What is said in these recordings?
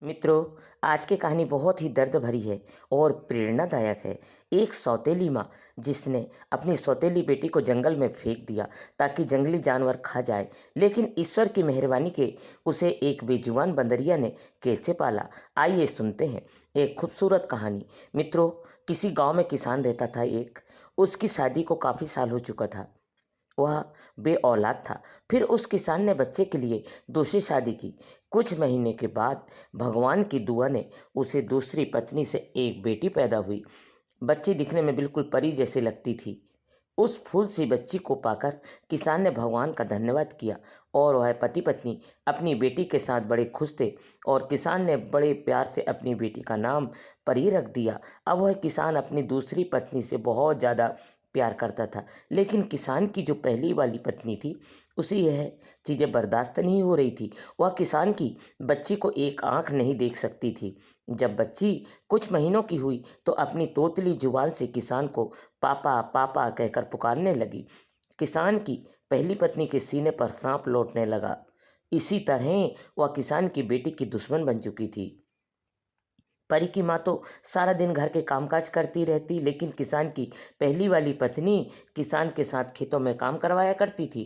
मित्रों, आज की कहानी बहुत ही दर्द भरी है और प्रेरणादायक है। एक सौतेली माँ जिसने अपनी सौतेली बेटी को जंगल में फेंक दिया ताकि जंगली जानवर खा जाए, लेकिन ईश्वर की मेहरबानी के उसे एक बेजुबान बंदरिया ने कैसे पाला। आइए सुनते हैं एक खूबसूरत कहानी। मित्रों, किसी गांव में किसान रहता था एक। उसकी शादी को काफ़ी साल हो चुका था। वह बे औलाद था। फिर उस किसान ने बच्चे के लिए दूसरी शादी की। कुछ महीने के बाद भगवान की दुआ ने उसे दूसरी पत्नी से एक बेटी पैदा हुई। बच्ची दिखने में बिल्कुल परी जैसी लगती थी। उस फूल सी बच्ची को पाकर किसान ने भगवान का धन्यवाद किया और वह पति पत्नी अपनी बेटी के साथ बड़े खुश थे। और किसान ने बड़े प्यार से अपनी बेटी का नाम परी रख दिया। अब वह किसान अपनी दूसरी पत्नी से बहुत ज़्यादा प्यार करता था, लेकिन किसान की जो पहली वाली पत्नी थी उसे यह चीज़ें बर्दाश्त नहीं हो रही थी। वह किसान की बच्ची को एक आंख नहीं देख सकती थी। जब बच्ची कुछ महीनों की हुई तो अपनी तोतली जुबान से किसान को पापा पापा कहकर पुकारने लगी। किसान की पहली पत्नी के सीने पर सांप लौटने लगा। इसी तरह वह किसान की बेटी की दुश्मन बन चुकी थी। परी की माँ तो सारा दिन घर के कामकाज करती रहती, लेकिन किसान की पहली वाली पत्नी किसान के साथ खेतों में काम करवाया करती थी।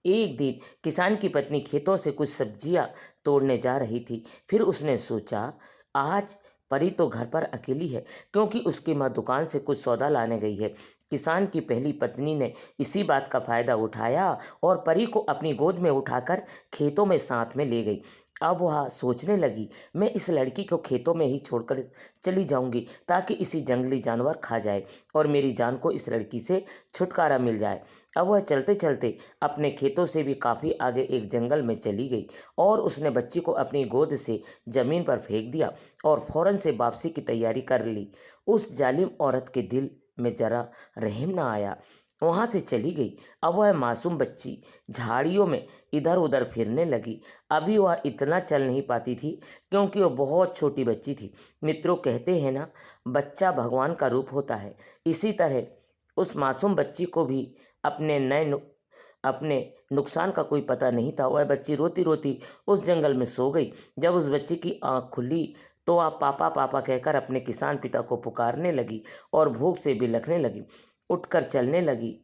एक दिन किसान की पत्नी खेतों से कुछ सब्जियां तोड़ने जा रही थी। फिर उसने सोचा, आज परी तो घर पर अकेली है, क्योंकि उसकी माँ दुकान से कुछ सौदा लाने गई है। किसान की पहली पत्नी ने इसी बात का फायदा उठाया और परी को अपनी गोद में उठाकर खेतों में साथ में ले गई। अब वह सोचने लगी, मैं इस लड़की को खेतों में ही छोड़कर चली जाऊंगी ताकि इसी जंगली जानवर खा जाए और मेरी जान को इस लड़की से छुटकारा मिल जाए। अब वह चलते चलते अपने खेतों से भी काफ़ी आगे एक जंगल में चली गई और उसने बच्ची को अपनी गोद से ज़मीन पर फेंक दिया और फौरन से वापसी की तैयारी कर ली। उस जालिम औरत के दिल में जरा रहम ना आया। वहाँ से चली गई। अब वह मासूम बच्ची झाड़ियों में इधर उधर फिरने लगी। अभी वह इतना चल नहीं पाती थी, क्योंकि वह बहुत छोटी बच्ची थी। मित्रों, कहते हैं ना, बच्चा भगवान का रूप होता है। इसी तरह उस मासूम बच्ची को भी अपने अपने नुकसान का कोई पता नहीं था। वह बच्ची रोती रोती उस जंगल में सो गई। जब उस बच्ची की आंख खुली तो वह पापा पापा कहकर अपने किसान पिता को पुकारने लगी और भूख से बिलखने लगी। उठकर चलने लगी।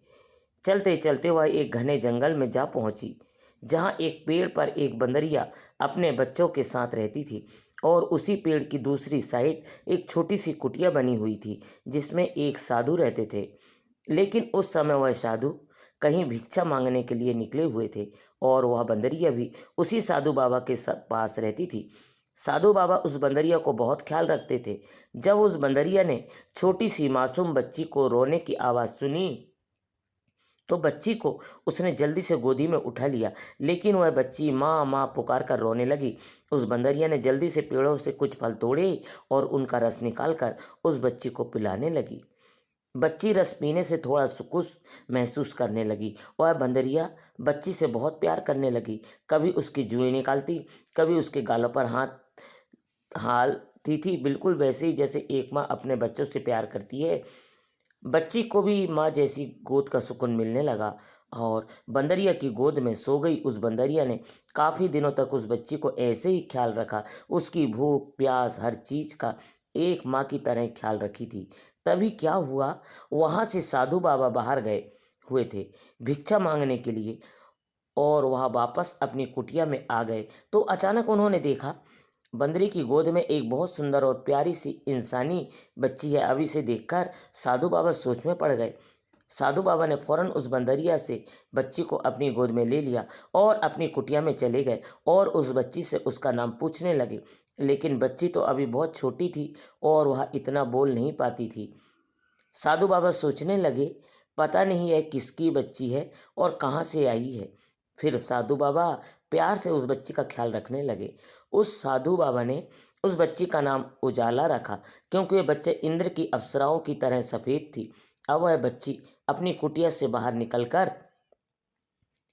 चलते चलते वह एक घने जंगल में जा पहुंची, जहां एक पेड़ पर एक बंदरिया अपने बच्चों के साथ रहती थी। और उसी पेड़ की दूसरी साइड एक छोटी सी कुटिया बनी हुई थी, जिसमें एक साधु रहते थे। लेकिन उस समय वह साधु कहीं भिक्षा मांगने के लिए निकले हुए थे और वह बंदरिया भी उसी साधु बाबा के पास रहती थी। साधु बाबा उस बंदरिया को बहुत ख्याल रखते थे। जब उस बंदरिया ने छोटी सी मासूम बच्ची को रोने की आवाज़ सुनी तो बच्ची को उसने जल्दी से गोदी में उठा लिया, लेकिन वह बच्ची माँ माँ पुकार कर रोने लगी। उस बंदरिया ने जल्दी से पेड़ों से कुछ फल तोड़े और उनका रस निकालकर उस बच्ची को पिलाने लगी। बच्ची रस पीने से थोड़ा सुकुन महसूस करने लगी। वह बंदरिया बच्ची से बहुत प्यार करने लगी। कभी उसकी जुएं निकालती, कभी उसके गालों पर हाथ हालती थी, बिल्कुल वैसे ही जैसे एक माँ अपने बच्चों से प्यार करती है। बच्ची को भी माँ जैसी गोद का सुकून मिलने लगा और बंदरिया की गोद में सो गई। उस बंदरिया ने काफ़ी दिनों तक उस बच्ची को ऐसे ही ख्याल रखा। उसकी भूख प्यास हर चीज़ का एक माँ की तरह ख्याल रखी थी। तभी क्या हुआ, वहाँ से साधु बाबा बाहर गए हुए थे भिक्षा मांगने के लिए और वह वापस अपनी कुटिया में आ गए तो अचानक उन्होंने देखा, बंदरी की गोद में एक बहुत सुंदर और प्यारी सी इंसानी बच्ची है। अब इसे देखकर साधु बाबा सोच में पड़ गए। साधु बाबा ने फौरन उस बंदरिया से बच्ची को अपनी गोद में ले लिया और अपनी कुटिया में चले गए और उस बच्ची से उसका नाम पूछने लगे। लेकिन बच्ची तो अभी बहुत छोटी थी और वह इतना बोल नहीं पाती थी। साधु बाबा सोचने लगे, पता नहीं यह किसकी बच्ची है और कहाँ से आई है। फिर साधु बाबा प्यार से उस बच्ची का ख्याल रखने लगे। उस साधु बाबा ने उस बच्ची का नाम उजाला रखा, क्योंकि वह बच्चे इंद्र की अप्सराओं की तरह सफ़ेद थी। अब वह बच्ची अपनी कुटिया से बाहर निकलकर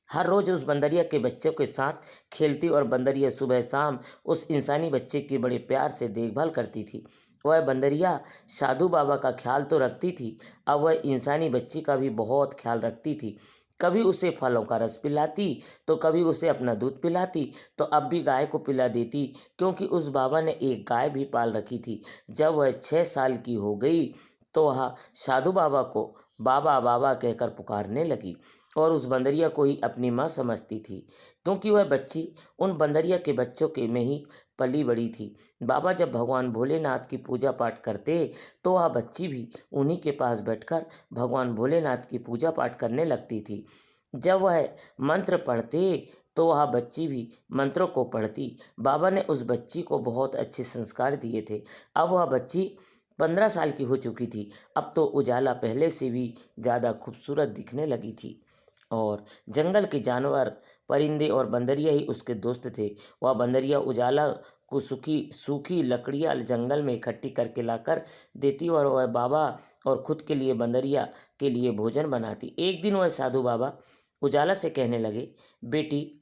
हर रोज़ उस बंदरिया के बच्चों के साथ खेलती और बंदरिया सुबह शाम उस इंसानी बच्चे की बड़े प्यार से देखभाल करती थी। वह बंदरिया साधु बाबा का ख्याल तो रखती थी, अब वह इंसानी बच्ची का भी बहुत ख्याल रखती थी। कभी उसे फलों का रस पिलाती तो कभी उसे अपना दूध पिलाती, तो अब भी गाय को पिला देती, क्योंकि उस बाबा ने एक गाय भी पाल रखी थी। जब वह 6 साल की हो गई तो वह साधु बाबा को बाबा बाबा कहकर पुकारने लगी और उस बंदरिया को ही अपनी माँ समझती थी, क्योंकि वह बच्ची उन बंदरिया के बच्चों के में ही पली बड़ी थी। बाबा जब भगवान भोलेनाथ की पूजा पाठ करते तो वह बच्ची भी उन्हीं के पास बैठकर भगवान भोलेनाथ की पूजा पाठ करने लगती थी। जब वह मंत्र पढ़ते तो वह बच्ची भी मंत्रों को पढ़ती। बाबा ने उस बच्ची को बहुत अच्छे संस्कार दिए थे। अब वह बच्ची 15 साल की हो चुकी थी। अब तो उजाला पहले से भी ज़्यादा खूबसूरत दिखने लगी थी और जंगल के जानवर, परिंदे और बंदरिया ही उसके दोस्त थे। वह बंदरिया उजाला को सूखी सूखी लकड़ियाँ जंगल में इकट्ठी करके लाकर देती और वह बाबा और खुद के लिए बंदरिया के लिए भोजन बनाती। एक दिन वह साधु बाबा उजाला से कहने लगे, बेटी,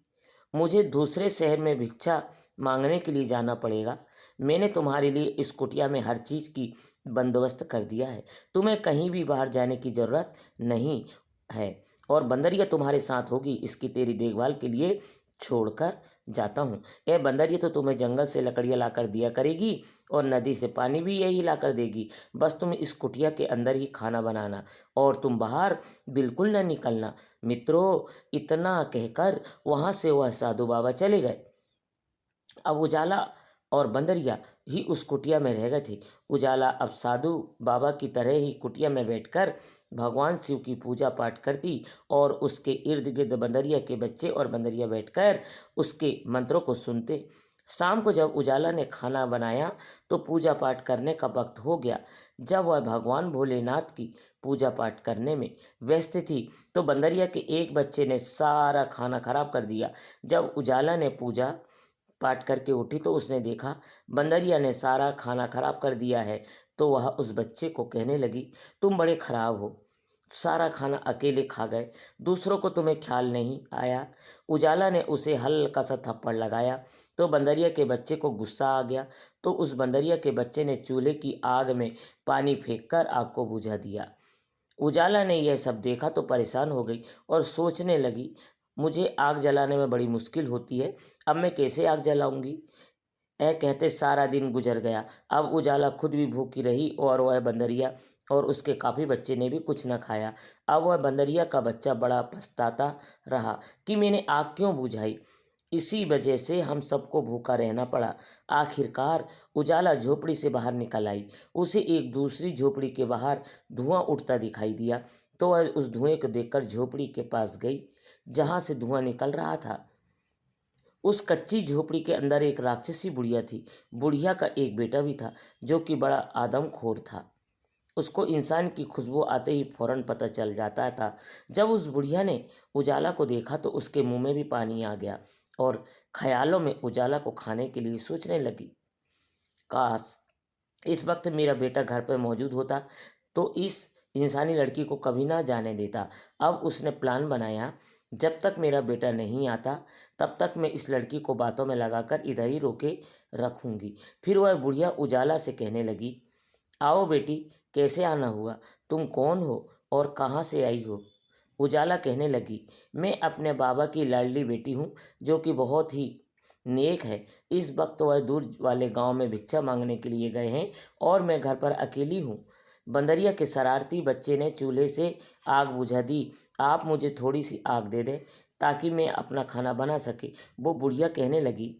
मुझे दूसरे शहर में भिक्षा मांगने के लिए जाना पड़ेगा। मैंने तुम्हारे लिए इस कुटिया में हर चीज़ की बंदोबस्त कर दिया है। तुम्हें कहीं भी बाहर जाने की ज़रूरत नहीं है और बंदरिया तुम्हारे साथ होगी। इसकी तेरी देखभाल के लिए छोड़कर जाता हूँ। यह बंदरिया तो तुम्हें जंगल से लकड़ियाँ लाकर दिया करेगी और नदी से पानी भी यही लाकर देगी। बस तुम इस कुटिया के अंदर ही खाना बनाना और तुम बाहर बिल्कुल न निकलना। मित्रों, इतना कहकर वहाँ से वह साधु बाबा चले गए। अब उजाला और बंदरिया ही उस कुटिया में रह गए थे। उजाला अब साधु बाबा की तरह ही कुटिया में बैठकर भगवान शिव की पूजा पाठ करती और उसके इर्द गिर्द बंदरिया के बच्चे और बंदरिया बैठकर उसके मंत्रों को सुनते। शाम को जब उजाला ने खाना बनाया तो पूजा पाठ करने का वक्त हो गया। जब वह भगवान भोलेनाथ की पूजा पाठ करने में व्यस्त थी तो बंदरिया के एक बच्चे ने सारा खाना खराब कर दिया। जब उजाला ने पूजा पाठ करके उठी तो उसने देखा बंदरिया ने सारा खाना खराब कर दिया है। तो वह उस बच्चे को कहने लगी, तुम बड़े खराब हो, सारा खाना अकेले खा गए, दूसरों को तुम्हें ख्याल नहीं आया। उजाला ने उसे हल्का सा थप्पड़ लगाया तो बंदरिया के बच्चे को गुस्सा आ गया। तो उस बंदरिया के बच्चे ने चूल्हे की आग में पानी फेंककर आग को बुझा दिया। उजाला ने यह सब देखा तो परेशान हो गई और सोचने लगी, मुझे आग जलाने में बड़ी मुश्किल होती है, अब मैं कैसे आग जलाऊंगी। कहते सारा दिन गुजर गया। अब उजाला खुद भी भूखी रही और वह बंदरिया और उसके काफ़ी बच्चे ने भी कुछ न खाया। अब वह बंदरिया का बच्चा बड़ा पछताता रहा कि मैंने आग क्यों बुझाई, इसी वजह से हम सबको भूखा रहना पड़ा। आखिरकार उजाला झोपड़ी से बाहर निकल आई। उसे एक दूसरी झोपड़ी के बाहर धुआं उठता दिखाई दिया तो वह उस धुएं को देखकर झोपड़ी के पास गई जहाँ से धुआं निकल रहा था। उस कच्ची झोपड़ी के अंदर एक राक्षसी बुढ़िया थी। बुढ़िया का एक बेटा भी था जो कि बड़ा आदमखोर था। उसको इंसान की खुशबू आते ही फौरन पता चल जाता था। जब उस बुढ़िया ने उजाला को देखा तो उसके मुंह में भी पानी आ गया और ख्यालों में उजाला को खाने के लिए सोचने लगी, काश इस वक्त मेरा बेटा घर पर मौजूद होता तो इस इंसानी लड़की को कभी ना जाने देता। अब उसने प्लान बनाया, जब तक मेरा बेटा नहीं आता तब तक मैं इस लड़की को बातों में लगाकर इधर ही रोके रखूंगी। फिर वह बुढ़िया उजाला से कहने लगी, आओ बेटी, कैसे आना हुआ, तुम कौन हो और कहाँ से आई हो। उजाला कहने लगी, मैं अपने बाबा की लाडली बेटी हूँ जो कि बहुत ही नेक है। इस वक्त वह दूर वाले गांव में भिक्षा मांगने के लिए गए हैं और मैं घर पर अकेली हूँ। बंदरिया के शरारती बच्चे ने चूल्हे से आग बुझा दी। आप मुझे थोड़ी सी आग दे दें ताकि मैं अपना खाना बना सके। वो बुढ़िया कहने लगी,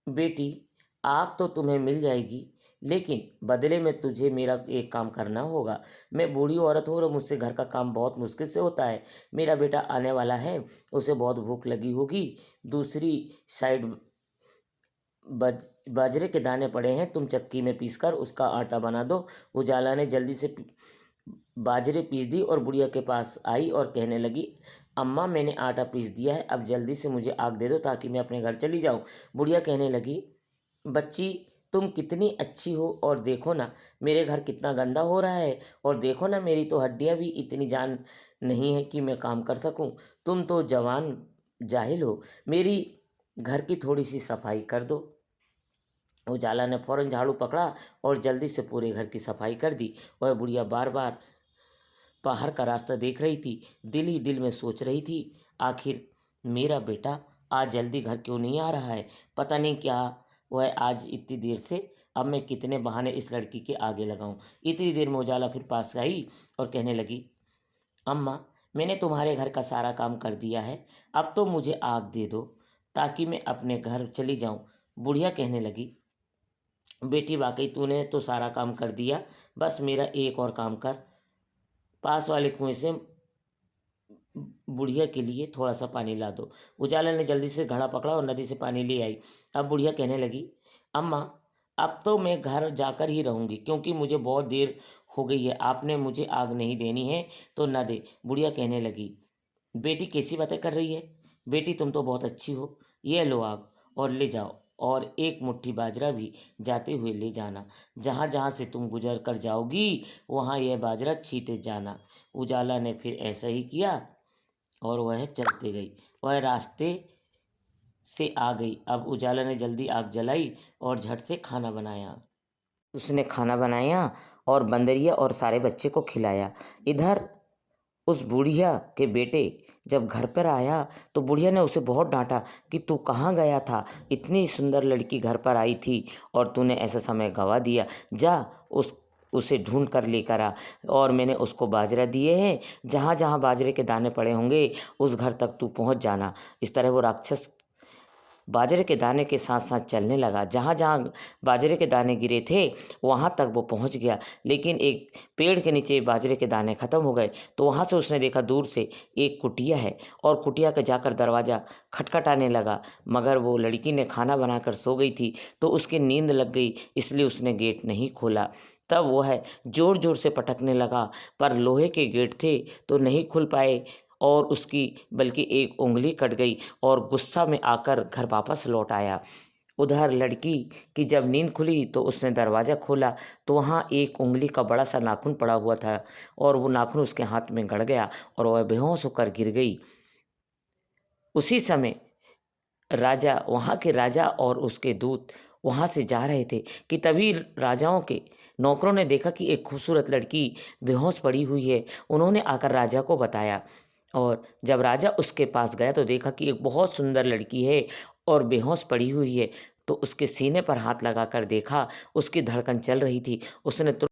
बेटी, आग तो तुम्हें मिल जाएगी, लेकिन बदले में तुझे मेरा एक काम करना होगा। मैं बूढ़ी औरत हूँ और मुझसे घर का काम बहुत मुश्किल से होता है। मेरा बेटा आने वाला है, उसे बहुत भूख लगी होगी। दूसरी साइड बाजरे के दाने पड़े हैं, तुम चक्की में पीसकर उसका आटा बना दो। उजाला ने जल्दी से बाजरे पीस दी और बुढ़िया के पास आई और कहने लगी, अम्मा, मैंने आटा पीस दिया है, अब जल्दी से मुझे आग दे दो ताकि मैं अपने घर चली जाऊं। बुढ़िया कहने लगी, बच्ची, तुम कितनी अच्छी हो और देखो ना मेरे घर कितना गंदा हो रहा है और देखो ना मेरी तो हड्डियां भी इतनी जान नहीं है कि मैं काम कर सकूं। तुम तो जवान जाहिल हो, मेरी घर की थोड़ी सी सफाई कर दो। उजाला ने फौरन झाड़ू पकड़ा और जल्दी से पूरे घर की सफाई कर दी। वह बुढ़िया बार बार बाहर का रास्ता देख रही थी। दिल ही दिल में सोच रही थी, आखिर मेरा बेटा आज जल्दी घर क्यों नहीं आ रहा है। पता नहीं क्या वह आज इतनी देर से। अब मैं कितने बहाने इस लड़की के आगे लगाऊं। इतनी देर में उजाला फिर पास आई और कहने लगी, अम्मा, मैंने तुम्हारे घर का सारा काम कर दिया है, अब तो मुझे आग दे दो ताकि मैं अपने घर चली जाऊं। बुढ़िया कहने लगी, बेटी वाकई तूने तो सारा काम कर दिया, बस मेरा एक और काम कर। पास वाले कुएं से बुढ़िया के लिए थोड़ा सा पानी ला दो। उजाला ने जल्दी से घड़ा पकड़ा और नदी से पानी ले आई। अब बुढ़िया कहने लगी, अम्मा, अब तो मैं घर जाकर ही रहूंगी क्योंकि मुझे बहुत देर हो गई है। आपने मुझे आग नहीं देनी है तो न दे। बुढ़िया कहने लगी, बेटी कैसी बातें कर रही है। बेटी तुम तो बहुत अच्छी हो। ये लो आग और ले जाओ, और एक मुट्ठी बाजरा भी जाते हुए ले जाना। जहाँ जहाँ से तुम गुजर कर जाओगी वहाँ यह बाजरा छींटे जाना। उजाला ने फिर ऐसा ही किया और वह चलते गई। वह रास्ते से आ गई। अब उजाला ने जल्दी आग जलाई और झट से खाना बनाया। उसने खाना बनाया और बंदरिया और सारे बच्चे को खिलाया। इधर उस बुढ़िया के बेटे जब घर पर आया तो बुढ़िया ने उसे बहुत डांटा कि तू कहाँ गया था। इतनी सुंदर लड़की घर पर आई थी और तूने ऐसा समय गंवा दिया। जा उसे ढूंढ कर लेकर आ, और मैंने उसको बाजरा दिए हैं। जहाँ जहाँ बाजरे के दाने पड़े होंगे उस घर तक तू पहुँच जाना। इस तरह वो राक्षस बाजरे के दाने के साथ साथ चलने लगा। जहाँ जहाँ बाजरे के दाने गिरे थे वहाँ तक वो पहुँच गया, लेकिन एक पेड़ के नीचे बाजरे के दाने ख़त्म हो गए। तो वहाँ से उसने देखा दूर से एक कुटिया है और कुटिया का जाकर दरवाज़ा खटखटाने लगा, मगर वो लड़की ने खाना बनाकर सो गई थी तो उसकी नींद लग गई, इसलिए उसने गेट नहीं खोला। तब वह ज़ोर ज़ोर से पटकने लगा, पर लोहे के गेट थे तो नहीं खुल पाए और उसकी बल्कि एक उंगली कट गई और गुस्सा में आकर घर वापस लौट आया। उधर लड़की की जब नींद खुली तो उसने दरवाज़ा खोला तो वहाँ एक उंगली का बड़ा सा नाखून पड़ा हुआ था और वो नाखून उसके हाथ में गड़ गया और वह बेहोश होकर गिर गई। उसी समय वहाँ के राजा और उसके दूत वहाँ से जा रहे थे कि तभी राजाओं के नौकरों ने देखा कि एक खूबसूरत लड़की बेहोश पड़ी हुई है। उन्होंने आकर राजा को बताया और जब राजा उसके पास गया तो देखा कि एक बहुत सुंदर लड़की है और बेहोश पड़ी हुई है। तो उसके सीने पर हाथ लगाकर देखा, उसकी धड़कन चल रही थी। उसने